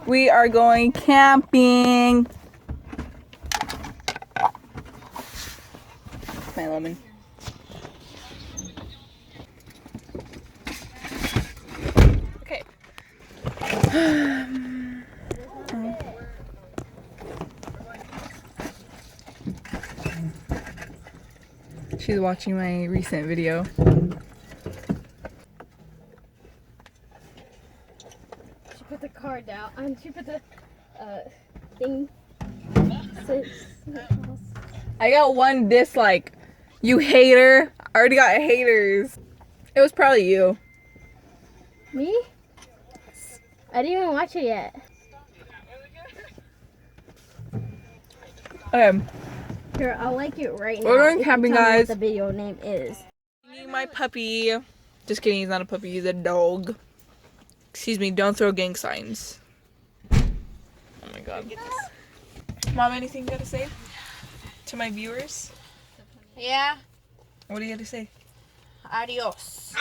We are going camping. My lemon. Okay. She's watching my recent video. She put the card down. She put the thing. I got one dislike. You hater. I already got haters. It was probably you. Me? I didn't even watch it yet. Okay. Here, I'll like it right now. We're going if you camping, tell me guys. what the video name is. My puppy. Just kidding, he's not a puppy, he's a dog. Excuse me, don't throw gang signs. Oh my god. Mom, anything you gotta say to my viewers? Yeah. What do you gotta say? Adios.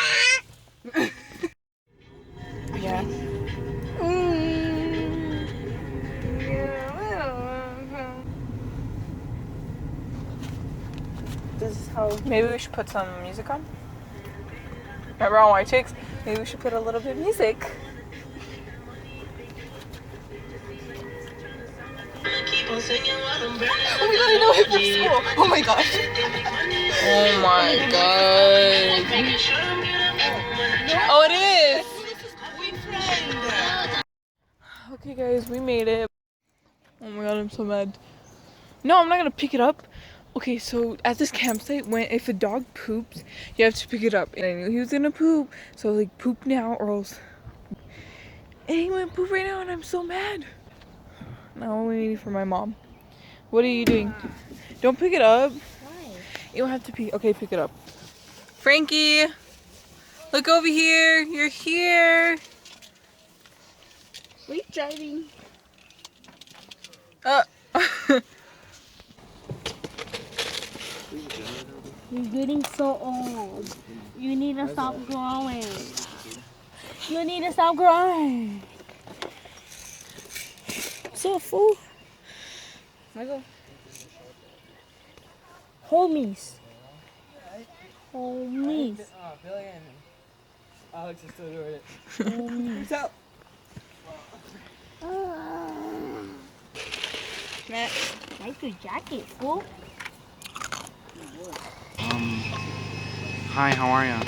Yeah. This is how. Maybe we should put some music on. Remember on White Chicks? Maybe we should put a little bit of music. Oh my god, I know hip hop school. Oh my gosh. Oh my god. Oh, it is. Okay, guys, we made it. Oh my god, I'm so mad. No, I'm not gonna pick it up. Okay, so at this campsite, if a dog poops, you have to pick it up. And I knew he was gonna poop, so like poop now or else. And he went poop right now, and I'm so mad. Now I'm waiting for my mom. What are you doing? Don't pick it up. Why? You don't have to pick. Okay, pick it up. Frankie, look over here. You're here. We're driving. You're getting so old. You need to stop growing. You need to stop growing. So full. Michael. Homies. Homies. Billy and Alex are still doing it. Homies. What's up? Like your jacket, fool. Hi, how are ya?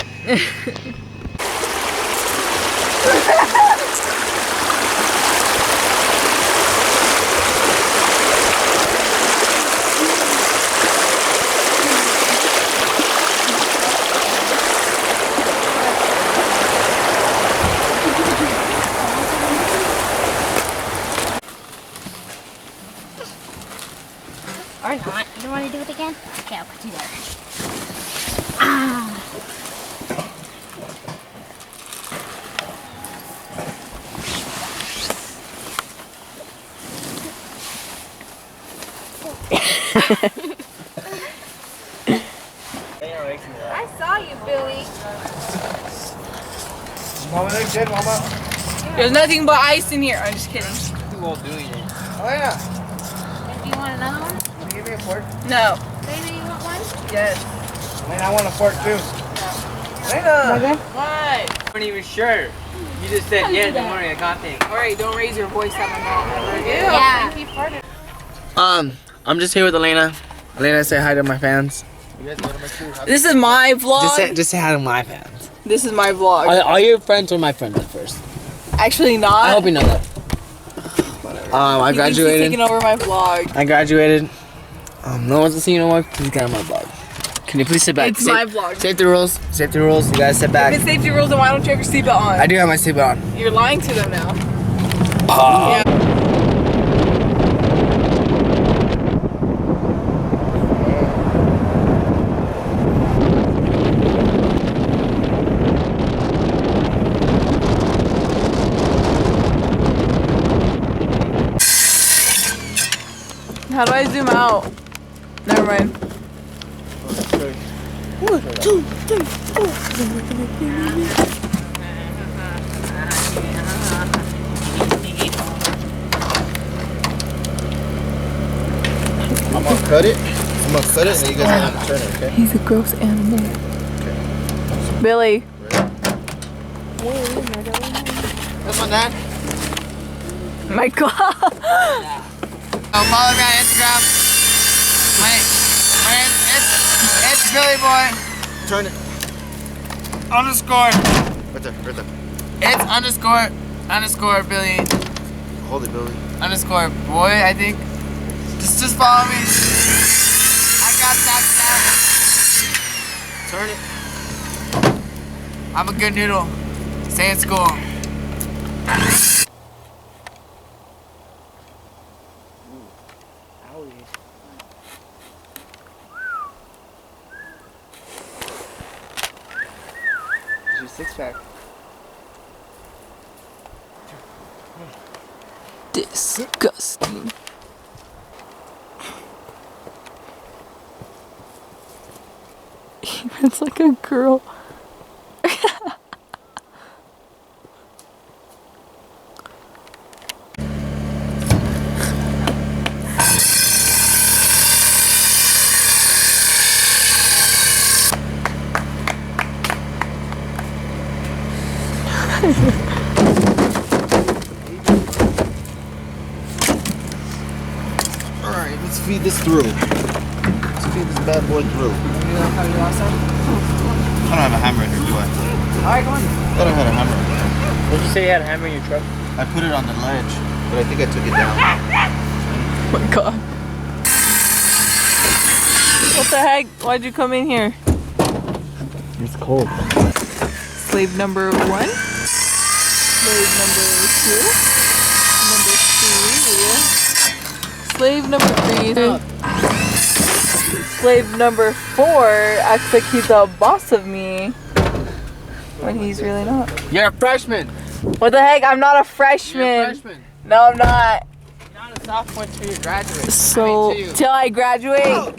Or not. You want to do it again? Okay, I'll put you there. I saw you, Billy. Mama, look good, Mama. There's nothing but ice in here. I'm just kidding. Too old doing it. Elena, Do you want another one? can you give me a fork? No. Baby, you want one? Yes. Elena, I want a fork too. Elena! What? I wasn't even sure. You just said, yeah, don't worry, I got things. Alright, don't raise your voice at my mom. Yeah. Frankie farted. I'm just here with Elena. Elena, say hi to my fans. This is my vlog. Just say hi to my fans. This is my vlog. Are your friends or my friends at first? Actually not. I hope you know that. I He thinks he's graduated. taking over my vlog. I graduated. No one's seeing no more. Please get on my vlog. Can you please sit back? It's my vlog. Safety rules. Safety rules. You guys sit If back. it's safety rules, then why don't you have your seatbelt on? I do have my seatbelt on. You're lying to them now. Oh. Yeah. How do I zoom out? Never mind. I'm gonna cut it. I'm gonna cut it, and then you guys are gonna turn it, okay? He's a gross animal. Billy. This one, Dad. My God. Follow me on Instagram. It's Billy Boy. Turn it. Underscore. Right there, right there. It's underscore Billy. Hold it, Billy. Underscore boy, I think. Just follow me. I got that. Turn it. I'm a good noodle. Stay in school. Your six pack. Disgusting. It's like a girl. Alright, let's feed this through. Let's feed this bad boy through. You like how you lost that? I don't have a hammer in here, do I? Alright, come on. I thought I had a hammer in here. Did you say you had a hammer in your truck? I put it on the ledge, but I think I took it down. Oh my God. What the heck? Why'd you come in here? It's cold. Slave number 1. Slave number 2. Number 3. Slave number 3. Slave number 4 acts like he's the boss of me. When he's really not. You're a freshman. What the heck? I'm not a freshman. You're a freshman. No, I'm not. You're not a sophomore until you graduate. So, till you. till I graduate.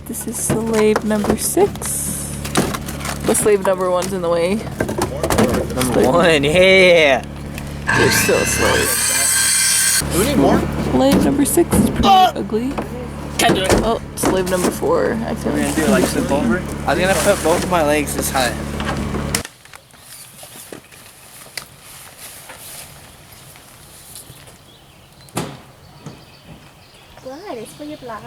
This is slave number 6. The slave number 1's in the way. Number 1, yeah. You're still a slave. Do we need more? Slave number 6 is pretty ugly. Can't do it. Oh, slave number 4. I feel We're like gonna do it like slip over. I was gonna put both of my legs this high. Blood, it's for your blood.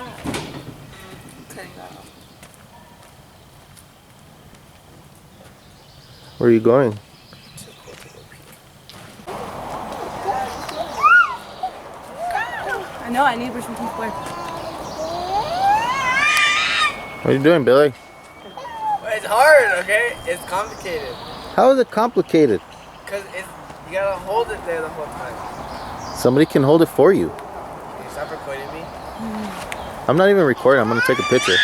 Where are you going? I know, I need to brush my teeth quick. What are you doing, Billy? It's hard, okay? It's complicated. How is it complicated? Because you gotta hold it there the whole time. Somebody can hold it for you. Can you stop recording me? I'm not even recording. I'm gonna take a picture.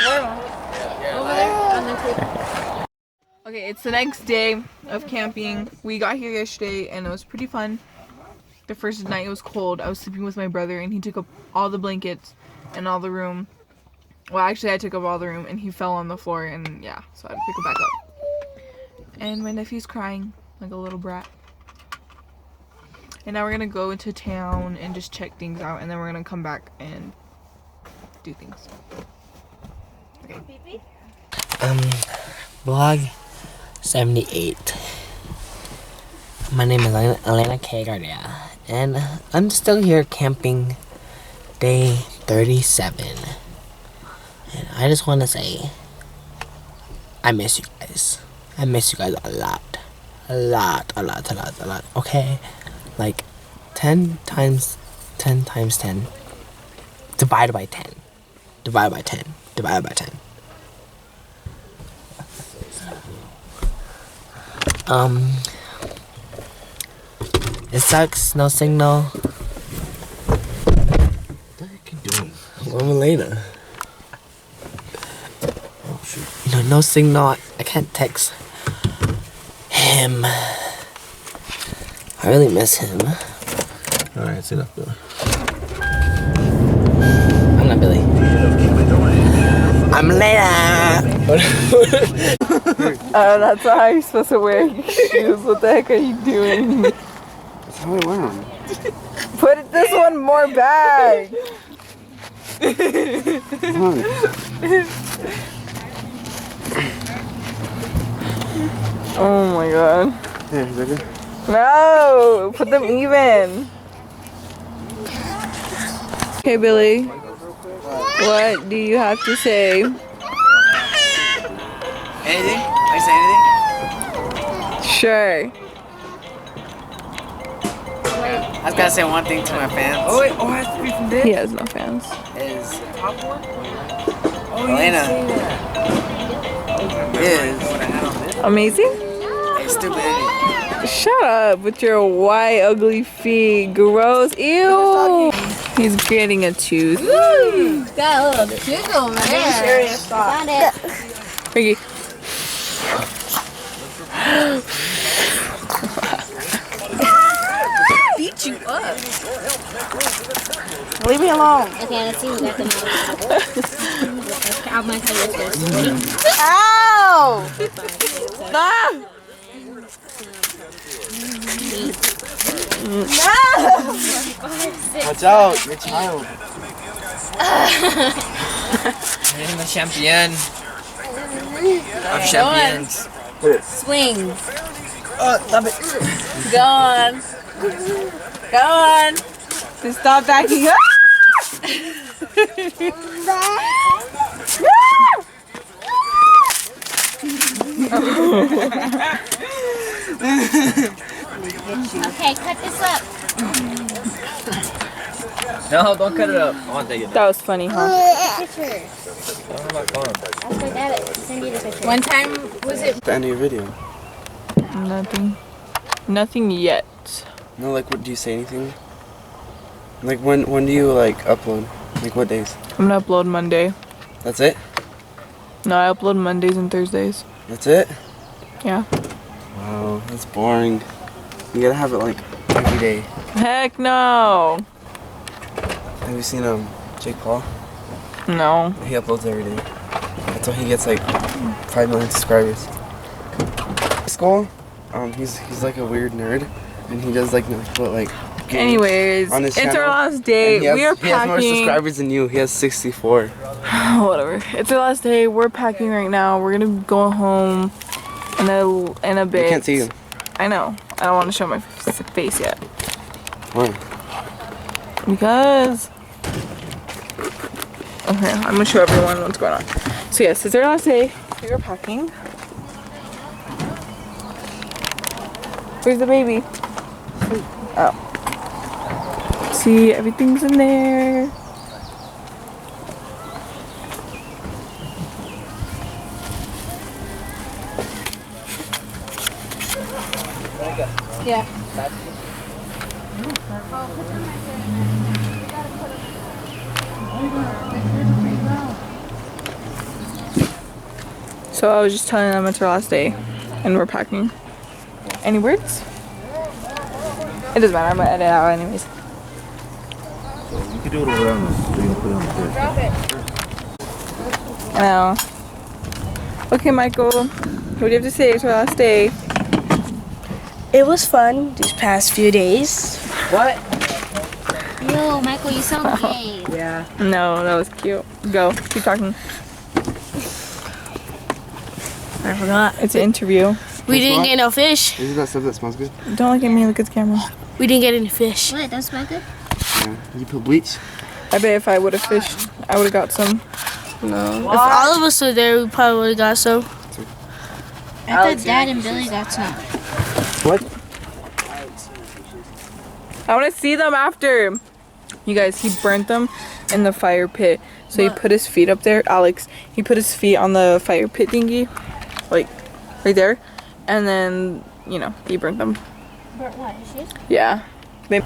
Okay, it's the next day of camping. We got here yesterday and it was pretty fun. The first night it was cold. I was sleeping with my brother and he took up all the blankets and all the room. Well, actually I took up all the room and he fell on the floor and yeah, so I had to pick him back up. And my nephew's crying like a little brat. And now we're gonna go into town and just check things out and then we're gonna come back and do things. Okay. Vlog 78. My name is Elena K. Gardia, and I'm still here camping day 37. And I just want to say, I miss you guys. I miss you guys a lot. A lot. Okay? Like 10 times 10 times 10 divided by 10. Divided by 10. Divided by 10. It sucks, no signal. What the heck are you doing? I'm Elena. Oh shoot. No signal. I can't text him. I really miss him. Alright, it's enough, Billy. I'm not Billy. I'm Elena. That's not how you're supposed to wear shoes. What the heck are you doing? That's how I wear them. Put this one more back. Oh my god. Here, is that good? No! Put them even. Okay, Billy. What do you have to say? Anything? I say anything? Sure. I was gonna say one thing to my fans. Oh wait, oh, it has to be from this. He has no fans. Is Elena is Amazing? a stupid idiot. Shut up with your white ugly feet. Gross. Ew. He's getting a tooth. Got a little cute over there. Got it. Ricky. Beat you up. Leave me alone. Okay, let's see who got the most. I'm gonna tell you this. Ready? Ow! Ah! Watch out, your child. I'm the champion of champions. Swing. Stop it. Go on. Go on. Just stop backing up. Okay, cut this up. No, don't cut it up. I want to take it. That was funny, huh? Picture. Ask my dad to send you the picture. One time was it? The end of your video. Nothing. Nothing yet. No, like, what do you say anything? Like, when do you like upload? Like, what days? I'm gonna upload Monday. That's it? No, I upload Mondays and Thursdays. That's it? Yeah. Wow, that's boring. You gotta have it like every day. Heck no. Have you seen Jake Paul? No. He uploads every day. That's why he gets like 5 million subscribers. School, he's like a weird nerd, and he does like put like. games Anyways, on his it's channel, our last day. and We are He has more packing. subscribers than you. He has 64. Whatever. It's our last day. We're packing right now. We're gonna go home in a bit. I can't see you. I know. I don't want to show my face yet. Why? Because. Okay, I'm gonna show everyone what's going on. So yes, it's our last day. We are packing. Where's the baby? Oh. See, everything's in there. Yeah. So I was just telling them it's our last day and we're packing. Any words? It doesn't matter, I'm gonna edit it out anyways. You can do it around this. So you can put it on the Drop it. I know. Okay, Michael, what do you have to say? It's our last day. It was fun these past few days. What? Yo, Michael, you so gay. Yeah. No, that was cute. Go, keep talking. I forgot. It's an interview. We didn't get no fish. Isn't that stuff that smells good? Don't look at me, look at the camera. We didn't get any fish. What? That smell good? Yeah. You put bleach? I bet if I would have fished, I would have got some. No. If all of us were there, we probably would have got some. I thought Dad and Billy got some. What? I want to see them after. You guys, he burnt them in the fire pit. So he put his feet up there. Alex, he put his feet on the fire pit thingy. Like, right there. And then, you know, he burnt them. But what? His shoes? Yeah. They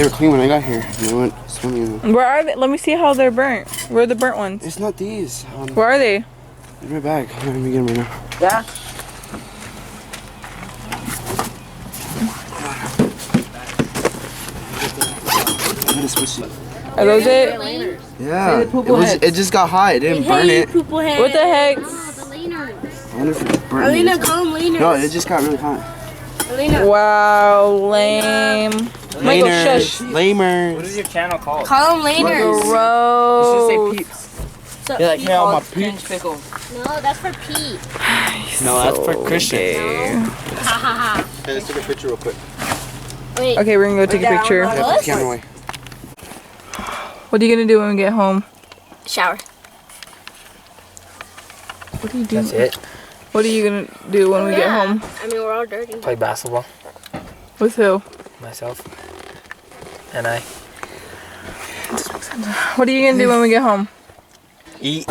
were clean when I got here. They went swimming in them. Where are they? Let me see how they're burnt. Where are the burnt ones? It's not these. Where are they? In my bag. Let me get them right now. Yeah. I gotta switch it. Are those it? Yeah. It just got hot. It didn't burn it. Poople head. What the heck? Oh, the leaners. I wonder if it's burnt. Alina, call him leaners. No, it just got really hot. Elena. Wow, lame. Michael, shush. Lamers. What is your channel called? Call them Laners. Gross. You should say peeps. You're like, hey, all my peeps. Pickle. No, that's for Pete. No, that's for Christian. Hey, let's take a picture real quick. Wait. Okay, we're gonna go take a picture. Yeah, put the camera away. What are you gonna do when we get home? Shower. What are you doing? That's it. What are you gonna do when we get home? I mean, we're all dirty. Play basketball. With who? Myself. And I. What are you gonna do when we get home? Eat.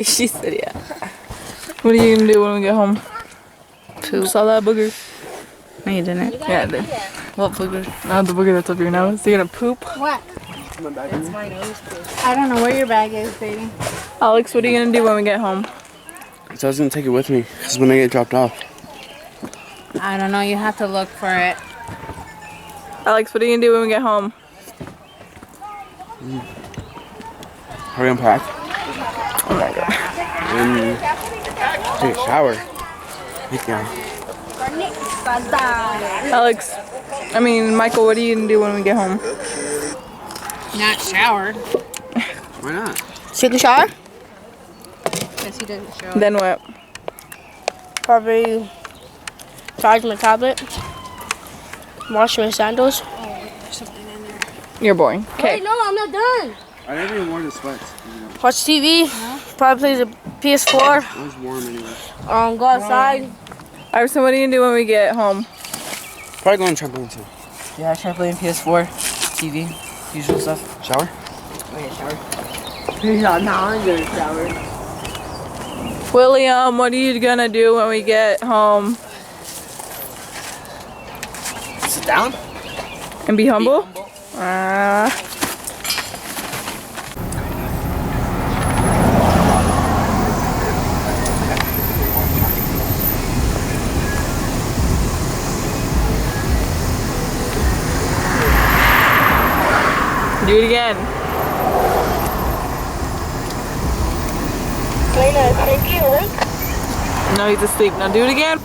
She said yeah. What are you gonna do when we get home? Poop. Saw that booger? No, you didn't. Yeah, I did. What booger? Not the booger that's up your nose. So you're gonna poop? What? I don't know where your bag is, baby. Alex, what are you gonna do when we get home? So I was gonna take it with me, because when I get dropped off. I don't know. You have to look for it. Alex, what are you gonna do when we get home? Hurry unpack. Oh my god. And take a shower. Yeah. Alex, Michael, what are you gonna do when we get home? Not shower. Why not? Take a shower? Because he doesn't show. Then what? Probably charge my tablet. Wash my sandals. You're boring. Okay. Wait, no, I'm not done. I never even wore the sweats. Watch TV. Probably play the PS4. I was warm anyway. Go outside. Alright, so what are you gonna do when we get home? Probably go on trampoline too. Yeah, trampoline, PS4, TV, usual stuff. Shower? Oh yeah, shower. Now I'm gonna shower. William, what are you gonna do when we get home? Sit down. And be humble? Do it again. No, he's asleep. Now do it again.